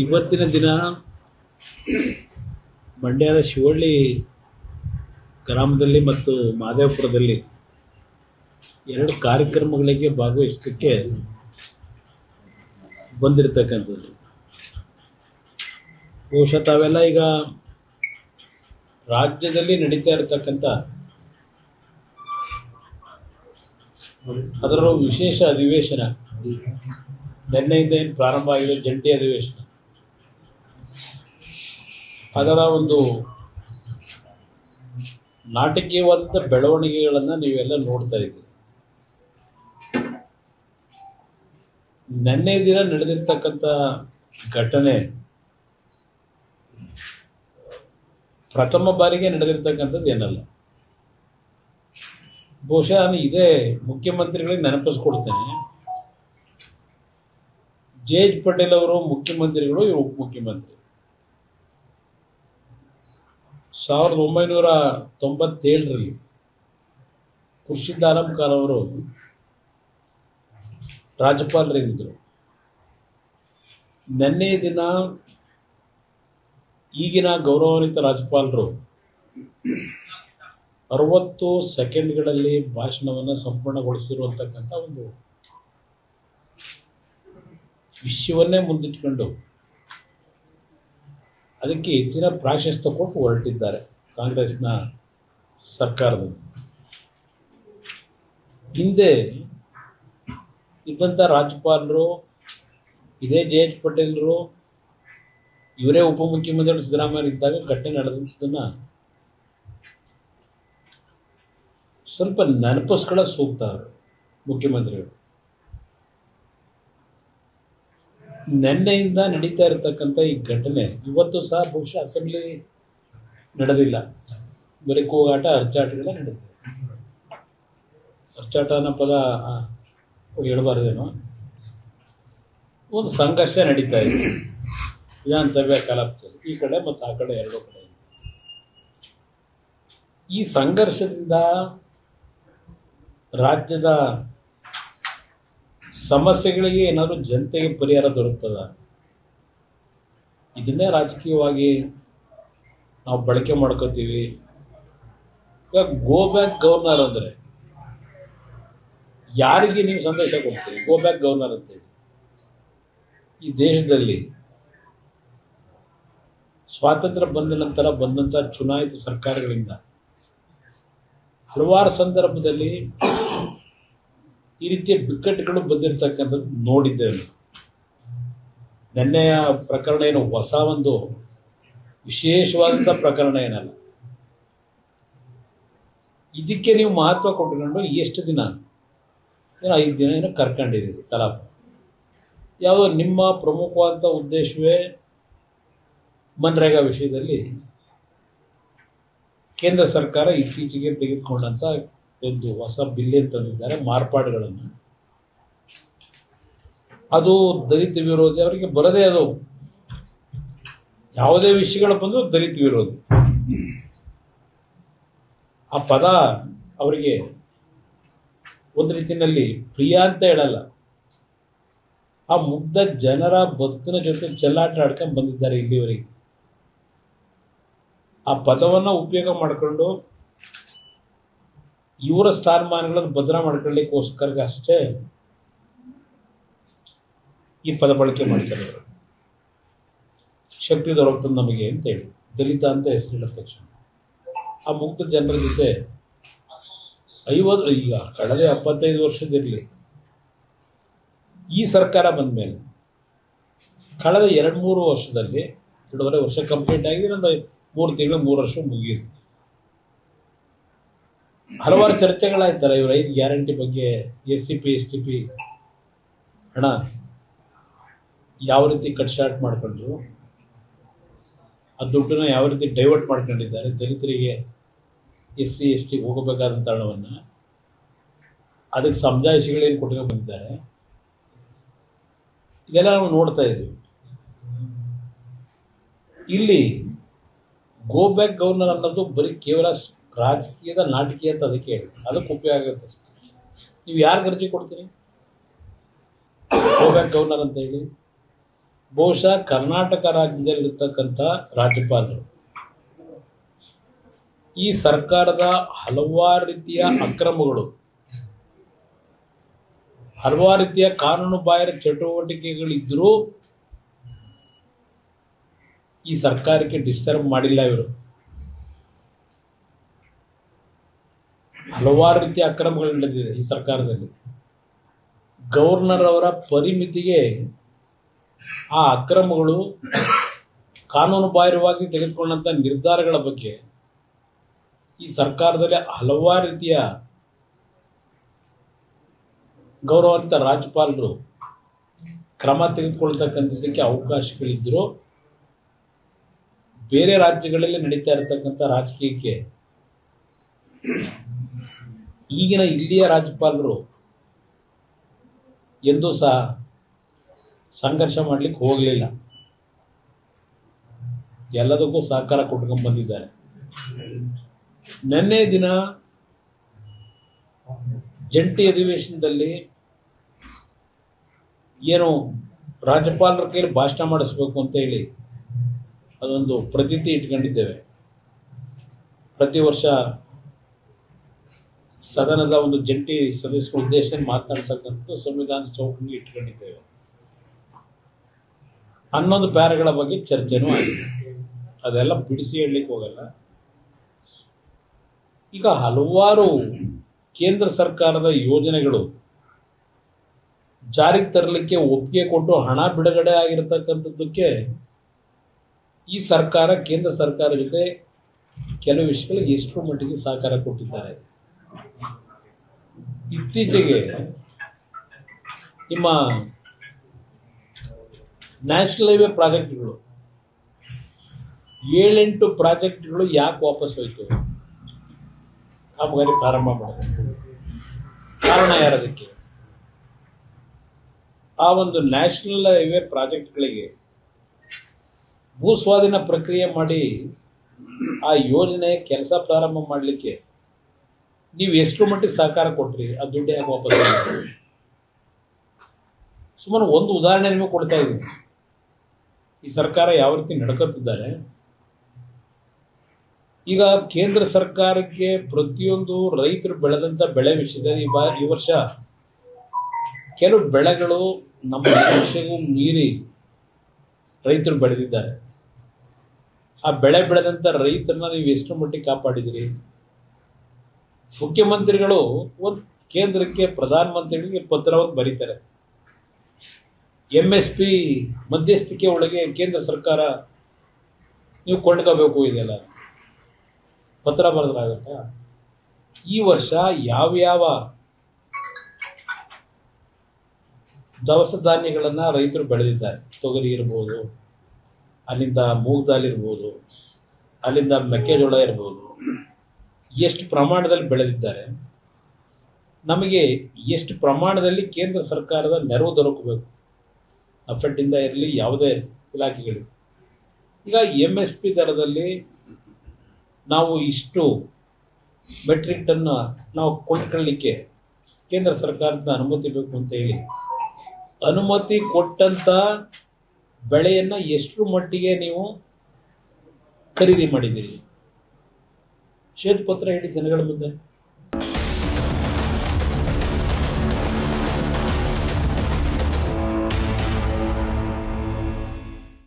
ಇವತ್ತಿನ ದಿನ ಮಂಡ್ಯದ ಶಿವಳ್ಳಿ ಗ್ರಾಮದಲ್ಲಿ ಮತ್ತು ಮಹದೇವಪುರದಲ್ಲಿ ಎರಡು ಕಾರ್ಯಕ್ರಮಗಳಿಗೆ ಭಾಗವಹಿಸಲಿಕ್ಕೆ ಬಂದಿರತಕ್ಕಂಥದ್ದು. ಬಹುಶಃ ತಾವೆಲ್ಲ ಈಗ ರಾಜ್ಯದಲ್ಲಿ ನಡೀತಾ ಇರತಕ್ಕಂಥ ಅದರ ವಿಶೇಷ ಅಧಿವೇಶನ ನಿನ್ನೆಯಿಂದ ಏನು ಪ್ರಾರಂಭ ಆಗಿದೆ, ಜಂಟಿ ಅಧಿವೇಶನ, ಅದರ ಒಂದು ನಾಟಕೀಯವಾದ ಬೆಳವಣಿಗೆಗಳನ್ನು ನೀವೆಲ್ಲ ನೋಡ್ತಾ ಇದ್ದೀರಿ. ನಿನ್ನೆ ದಿನ ನಡೆದಿರ್ತಕ್ಕಂಥ ಘಟನೆ ಪ್ರಥಮ ಬಾರಿಗೆ ನಡೆದಿರ್ತಕ್ಕಂಥದ್ದು ಏನಲ್ಲ. ಬಹುಶಃ ನಾನು ಇದೇ ಮುಖ್ಯಮಂತ್ರಿಗಳಿಗೆ ನೆನಪಿಸ್ಕೊಡ್ತೇನೆ. ಜೆ.ಎಚ್. ಪಟೇಲ್ ಅವರು ಮುಖ್ಯಮಂತ್ರಿಗಳು, ಇವರು ಉಪಮುಖ್ಯಮಂತ್ರಿ. 1997ರಲ್ಲಿ ಖುರ್ಷಿದ್ ಆಲಂ ಖಾನ್ ಅವರು ರಾಜ್ಯಪಾಲರಿದ್ದರು. ನಿನ್ನೆ ದಿನ ಈಗಿನ ಗೌರವಾನ್ವಿತ ರಾಜ್ಯಪಾಲರು 60 ಸೆಕೆಂಡ್ಗಳಲ್ಲಿ ಭಾಷಣವನ್ನು ಸಂಪೂರ್ಣಗೊಳಿಸಿರುವಂತಕ್ಕಂಥ ಒಂದು ವಿಷಯವನ್ನೇ ಮುಂದಿಟ್ಕೊಂಡು ಅದಕ್ಕೆ ಹೆಚ್ಚಿನ ಪ್ರಾಶಸ್ತ್ಯ ಕೊಟ್ಟು ಹೊರಟಿದ್ದಾರೆ ಕಾಂಗ್ರೆಸ್ನ ಸರ್ಕಾರದಲ್ಲಿ. ಹಿಂದೆ ಇದ್ದಂಥ ರಾಜ್ಯಪಾಲರು ಇದೇ ಜೆ.ಎಚ್. ಪಟೇಲರು, ಇವರೇ ಉಪಮುಖ್ಯಮಂತ್ರಿ ಸಿದ್ದರಾಮಯ್ಯ ಇದ್ದಾಗ ಘಟನೆ ನಡೆದದ್ದನ್ನು ಸ್ವಲ್ಪ ನೆನಪಿಸ್ಕೊಳ್ಳೋಕೆ ಸೂಕ್ತ. ಮುಖ್ಯಮಂತ್ರಿಗಳು ನಿನ್ನೆಯಿಂದ ನಡೀತಾ ಇರತಕ್ಕಂಥ ಈ ಘಟನೆ ಇವತ್ತು ಸಹ ಬಹುಶಃ ಅಸೆಂಬ್ಲಿ ನಡೆದಿಲ್ಲ, ಬರೀ ಕೂಗಾಟ ಅರ್ಚಾಟಗಳೇ ನಡೆದಿದೆ. ಅರ್ಚಾಟ ಅನ್ನೋ ಪದ ಹೇಳಬಾರ್ದೇನೋ, ಒಂದು ಸಂಘರ್ಷ ನಡೀತಾ ಇದೆ ವಿಧಾನಸಭೆ ಕಲಾಪದಲ್ಲಿ, ಈ ಕಡೆ ಮತ್ತು ಆ ಕಡೆ ಎರಡೂ ಕಡೆ. ಈ ಸಂಘರ್ಷದಿಂದ ರಾಜ್ಯದ ಸಮಸ್ಯೆಗಳಿಗೆ ಏನಾದರೂ ಜನತೆಗೆ ಪರಿಹಾರ ದೊರಕುತ್ತದ? ಇದನ್ನೇ ರಾಜಕೀಯವಾಗಿ ನಾವು ಬಳಕೆ ಮಾಡ್ಕೋತೀವಿ. ಈಗ ಗೋ ಬ್ಯಾಕ್ ಗವರ್ನರ್ ಅಂದರೆ ಯಾರಿಗೆ ನೀವು ಸಂದೇಶ ಕೊಡ್ತೀರಿ? ಗೋ ಬ್ಯಾಕ್ ಗವರ್ನರ್ ಅಂತೇಳಿ ಈ ದೇಶದಲ್ಲಿ ಸ್ವಾತಂತ್ರ್ಯ ಬಂದ ನಂತರ ಬಂದಂಥ ಚುನಾಯಿತ ಸರ್ಕಾರಗಳಿಂದ ಹಲವಾರು ಸಂದರ್ಭದಲ್ಲಿ ಈ ರೀತಿಯ ಬಿಕ್ಕಟ್ಟುಗಳು ಬಂದಿರತಕ್ಕಂಥದ್ದು ನೋಡಿದ್ದೇವೆ. ನಿನ್ನೆಯ ಪ್ರಕರಣ ಏನು ಹೊಸ ಒಂದು ವಿಶೇಷವಾದಂಥ ಪ್ರಕರಣ ಏನಲ್ಲ. ಇದಕ್ಕೆ ನೀವು ಮಹತ್ವ ಕೊಟ್ಟುಕೊಂಡು ಎಷ್ಟು ದಿನ, 5 ದಿನ ಏನೋ ಕರ್ಕೊಂಡಿದ್ದೀರಿ ಕಲಾಪ. ಯಾವುದೋ ನಿಮ್ಮ ಪ್ರಮುಖವಾದಂಥ ಉದ್ದೇಶವೇ ಮನ್ರೇಗಾ ವಿಷಯದಲ್ಲಿ ಕೇಂದ್ರ ಸರ್ಕಾರ ಇತ್ತೀಚೆಗೆ ತೆಗೆದುಕೊಂಡಂಥ ಒಂದು ಹೊಸ ಬಿಲ್ ತಂದಿದ್ದಾರೆ, ಮಾರ್ಪಾಡುಗಳನ್ನು. ಅದು ದಲಿತ ವಿರೋಧಿ, ಅವರಿಗೆ ಬರದೇ, ಅದು ಯಾವುದೇ ವಿಷಯಗಳು ಬಂದರೂ ದಲಿತ ವಿರೋಧಿ. ಆ ಪದ ಅವರಿಗೆ ಒಂದು ರೀತಿಯಲ್ಲಿ ಪ್ರಿಯ ಅಂತ ಹೇಳಲ್ಲ. ಆ ಮುಗ್ಧ ಜನರ ಬದುಕಿನ ಜೊತೆ ಚೆಲ್ಲಾಟ ಆಡ್ಕೊಂಡು ಬಂದಿದ್ದಾರೆ ಇಲ್ಲಿವರೆಗೆ. ಆ ಪದವನ್ನು ಉಪಯೋಗ ಮಾಡಿಕೊಂಡು ಇವರ ಸ್ಥಾನಮಾನಗಳನ್ನು ಭದ್ರ ಮಾಡ್ಕೊಳ್ಳಿಕ್ಕೋಸ್ಕರ ಅಷ್ಟೇ ಈ ಪದ ಬಳಕೆ ಮಾಡ್ತಾರೆ. ಶಕ್ತಿ ದೊರಕುತ್ತದೆ ನಮಗೆ ಅಂತೇಳಿ ದಲಿತ ಅಂತ ಹೆಸರಿಡ ತಕ್ಷಣ ಆ ಮುಗ್ಧ ಜನರ ಜೊತೆ ಈಗ ಕಳೆದ 75 ವರ್ಷದಿರಲಿ, ಈ ಸರ್ಕಾರ ಬಂದ ಮೇಲೆ ಕಳೆದ 2-3 ವರ್ಷದಲ್ಲಿ 2.5 ವರ್ಷ ಕಂಪ್ಲೀಟ್ ಆಗಿದೆ, ಒಂದು 3 ತಿಂಗಳು 3 ವರ್ಷ ಮುಗಿಯಿತು. ಹಲವಾರು ಚರ್ಚೆಗಳಾಯ್ತಲ್ಲ ಇವರು 5 ಗ್ಯಾರಂಟಿ ಬಗ್ಗೆ. SCP STP ಹಣ ಯಾವ ರೀತಿ ಕಟ್ ಶಾರ್ಟ್ ಮಾಡ್ಕೊಂಡ್ರು, ಆ ದುಡ್ಡನ್ನ ಯಾವ ರೀತಿ ಡೈವರ್ಟ್ ಮಾಡ್ಕೊಂಡಿದ್ದಾರೆ, ದಲಿತರಿಗೆ SC ST ಹೋಗಬೇಕಾದಂಥ ಹಣವನ್ನು ಅದಕ್ಕೆ ಸಮಜಾಯಿಷಿಗಳೇನು ಕೊಟ್ಕೊಂಡು ಬಂದಿದ್ದಾರೆ, ಇದೆಲ್ಲ ನಾವು ನೋಡ್ತಾ ಇದ್ದೀವಿ. ಇಲ್ಲಿ ಗೋ ಬ್ಯಾಕ್ ಗವರ್ನರ್ ಅನ್ನೋದು ಬರೀ ಕೇವಲ ರಾಜಕೀಯದ ನಾಟಕೀಯ ಅಂತ ಅದಕ್ಕೆ ಹೇಳಿ, ಅದಕ್ಕೆ ಉಪಯೋಗ ಆಗುತ್ತೆ ಅಷ್ಟೇ. ನೀವು ಯಾರು ಅರ್ಜಿ ಕೊಡ್ತೀರಿ ಗೋ ಬ್ಯಾಕ್ ಗವರ್ನರ್ ಅಂತ ಹೇಳಿ? ಬಹುಶಃ ಕರ್ನಾಟಕ ರಾಜ್ಯದಲ್ಲಿರ್ತಕ್ಕಂಥ ರಾಜ್ಯಪಾಲರು ಈ ಸರ್ಕಾರದ ಹಲವಾರು ರೀತಿಯ ಅಕ್ರಮಗಳು, ಹಲವಾರು ರೀತಿಯ ಕಾನೂನು ಬಾಹಿರ ಚಟುವಟಿಕೆಗಳಿದ್ರೂ ಈ ಸರ್ಕಾರಕ್ಕೆ ಡಿಸ್ಟರ್ಬ್ ಮಾಡಿಲ್ಲ. ಇವರು ಹಲವಾರು ರೀತಿಯ ಅಕ್ರಮಗಳು ನಡೆದಿದೆ ಈ ಸರ್ಕಾರದಲ್ಲಿ. ಗವರ್ನರ್ ಅವರ ಪರಿಮಿತಿಗೆ ಆ ಅಕ್ರಮಗಳು, ಕಾನೂನು ಬಾಹಿರವಾಗಿ ತೆಗೆದುಕೊಂಡಂತ ನಿರ್ಧಾರಗಳ ಬಗ್ಗೆ ಈ ಸರ್ಕಾರದಲ್ಲಿ ಹಲವಾರು ರೀತಿಯ ಗೌರವಾನ್ವಿತ ರಾಜ್ಯಪಾಲರು ಕ್ರಮ ತೆಗೆದುಕೊಳ್ತಕ್ಕಂಥದ್ದಕ್ಕೆ ಅವಕಾಶಗಳಿದ್ದರೂ ಬೇರೆ ರಾಜ್ಯಗಳಲ್ಲಿ ನಡೀತಾ ಇರತಕ್ಕಂಥ ರಾಜಕೀಯಕ್ಕೆ ಈಗಿನ ಇಲ್ಲಿಯ ರಾಜ್ಯಪಾಲರು ಎಂದೂ ಸಹ ಸಂಘರ್ಷ ಮಾಡಲಿಕ್ಕೆ ಹೋಗಲಿಲ್ಲ. ಎಲ್ಲದಕ್ಕೂ ಸಹಕಾರ ಕೊಟ್ಕೊಂಡು ಬಂದಿದ್ದಾರೆ. ನಿನ್ನೆ ದಿನ ಜಂಟಿ ಅಧಿವೇಶನದಲ್ಲಿ ಏನು ರಾಜ್ಯಪಾಲರ ಕೈಯಲ್ಲಿ ಭಾಷಣ ಮಾಡಿಸ್ಬೇಕು ಅಂತ ಹೇಳಿ ಅದೊಂದು ಪ್ರತೀತಿ ಇಟ್ಕೊಂಡಿದ್ದೇವೆ. ಪ್ರತಿ ವರ್ಷ ಸದನದ ಒಂದು ಜಂಟಿ ಸದಸ್ಯರ ಉದ್ದೇಶ ಮಾತನಾಡ್ತಕ್ಕಂಥ ಸಂವಿಧಾನ ಚೌಕಟ್ಟಿಗೆ ಇಟ್ಕೊಂಡಿದ್ದೇವೆ. 11 ಪ್ಯಾರಗಳ ಬಗ್ಗೆ ಚರ್ಚೆನೂ ಆಗಿದೆ. ಅದೆಲ್ಲ ಬಿಡಿಸಿ ಹೇಳಲಿಕ್ಕೆ ಹೋಗಲ್ಲ. ಈಗ ಹಲವಾರು ಕೇಂದ್ರ ಸರ್ಕಾರದ ಯೋಜನೆಗಳು ಜಾರಿಗೆ ತರಲಿಕ್ಕೆ ಒಪ್ಪಿಗೆ ಕೊಟ್ಟು ಹಣ ಬಿಡುಗಡೆ ಆಗಿರತಕ್ಕಂಥದ್ದಕ್ಕೆ ಈ ಸರ್ಕಾರ ಕೇಂದ್ರ ಸರ್ಕಾರ ಜೊತೆ ಕೆಲವು ವಿಷಯಗಳಿಗೆ ಎಷ್ಟರ ಮಟ್ಟಿಗೆ ಸಹಕಾರ ಕೊಟ್ಟಿದ್ದಾರೆ. ಇತ್ತೀಚೆಗೆ ನಿಮ್ಮ ನ್ಯಾಷನಲ್ ಹೈವೇ ಪ್ರಾಜೆಕ್ಟ್ಗಳು 7-8 ಪ್ರಾಜೆಕ್ಟ್ಗಳು ಯಾಕೆ ವಾಪಸ್ ಹೋಯ್ತು? ಕಾಮಗಾರಿ ಪ್ರಾರಂಭ ಮಾಡಬೇಕು. ಕಾರಣ ಯಾರದಕ್ಕೆ? ಆ ಒಂದು ನ್ಯಾಷನಲ್ ಹೈವೇ ಪ್ರಾಜೆಕ್ಟ್ಗಳಿಗೆ ಭೂಸ್ವಾಧೀನ ಪ್ರಕ್ರಿಯೆ ಮಾಡಿ ಆ ಯೋಜನೆ ಕೆಲಸ ಪ್ರಾರಂಭ ಮಾಡಲಿಕ್ಕೆ ನೀವು ಎಷ್ಟು ಮಟ್ಟಿಗೆ ಸಹಕಾರ ಕೊಟ್ರಿ? ಆ ದುಡ್ಡು ಯಾಕೆ ವಾಪಸ್? ಸುಮಾರು ಒಂದು ಉದಾಹರಣೆ ನಿಮಗೆ ಕೊಡ್ತಾ ಇದ್ದೀನಿ. ಈ ಸರ್ಕಾರ ಯಾವ ರೀತಿ ನಡ್ಕೊತಿದ್ದಾರೆ. ಈಗ ಕೇಂದ್ರ ಸರ್ಕಾರಕ್ಕೆ ಪ್ರತಿಯೊಂದು ರೈತರು ಬೆಳೆದಂತ ಬೆಳೆ ವಿಷಯದಲ್ಲಿ ಈ ವರ್ಷ ಕೆಲವು ಬೆಳೆಗಳು ನಮ್ಮ ನಿರೀಕ್ಷೆಗೂ ಮೀರಿ ರೈತರು ಬೆಳೆದಿದ್ದಾರೆ. ಆ ಬೆಳೆ ಬೆಳೆದಂತ ರೈತರನ್ನ ನೀವು ಎಷ್ಟು ಮಟ್ಟಿಗೆ ಕಾಪಾಡಿದಿರಿ? ಮುಖ್ಯಮಂತ್ರಿಗಳು ಒಂದು ಕೇಂದ್ರಕ್ಕೆ, ಪ್ರಧಾನಮಂತ್ರಿಗಳಿಗೆ ಪತ್ರವನ್ನು ಬರೀತಾರೆ. MSP ಮಧ್ಯಸ್ಥಿಕೆ ಒಳಗೆ ಕೇಂದ್ರ ಸರ್ಕಾರ ನೀವು ಕೊಂಡ್ಕೋಬೇಕು ಇದೆಲ್ಲ ಪತ್ರ ಬರೆದ್ರಾಗತ್ತಾ? ಈ ವರ್ಷ ಯಾವ್ಯಾವ ದವಸ ಧಾನ್ಯಗಳನ್ನು ರೈತರು ಬೆಳೆದಿದ್ದಾರೆ, ತೊಗರಿ ಇರ್ಬೋದು, ಅಲ್ಲಿಂದ ಮೂಗ್ ದಾಲ್ ಇರ್ಬೋದು, ಅಲ್ಲಿಂದ ಮೆಕ್ಕೆಜೋಳ ಇರ್ಬೋದು, ಎಷ್ಟು ಪ್ರಮಾಣದಲ್ಲಿ ಬೆಳೆದಿದ್ದಾರೆ, ನಮಗೆ ಎಷ್ಟು ಪ್ರಮಾಣದಲ್ಲಿ ಕೇಂದ್ರ ಸರ್ಕಾರದ ನೆರವು ದೊರಕಬೇಕು, ಅಫೆಟ್ಟಿಂದ ಇರಲಿ ಯಾವುದೇ ಇಲಾಖೆಗಳು. ಈಗ MSP ದರದಲ್ಲಿ ನಾವು ಇಷ್ಟು ಮೆಟ್ರಿಕ್ ಟನ್ ನಾವು ಕೊಂಡ್ಕೊಳ್ಳಲಿಕ್ಕೆ ಕೇಂದ್ರ ಸರ್ಕಾರದ ಅನುಮತಿ ಬೇಕು ಅಂತ ಹೇಳಿ ಅನುಮತಿ ಕೊಟ್ಟಂತ ಬೆಳೆಯನ್ನ ಎಷ್ಟು ಮಟ್ಟಿಗೆ ನೀವು ಖರೀದಿ ಮಾಡಿದ್ದೀರಿ? ಶ್ವೇತಪತ್ರ ಹೇಳಿ ಜನಗಳ ಮುಂದೆ.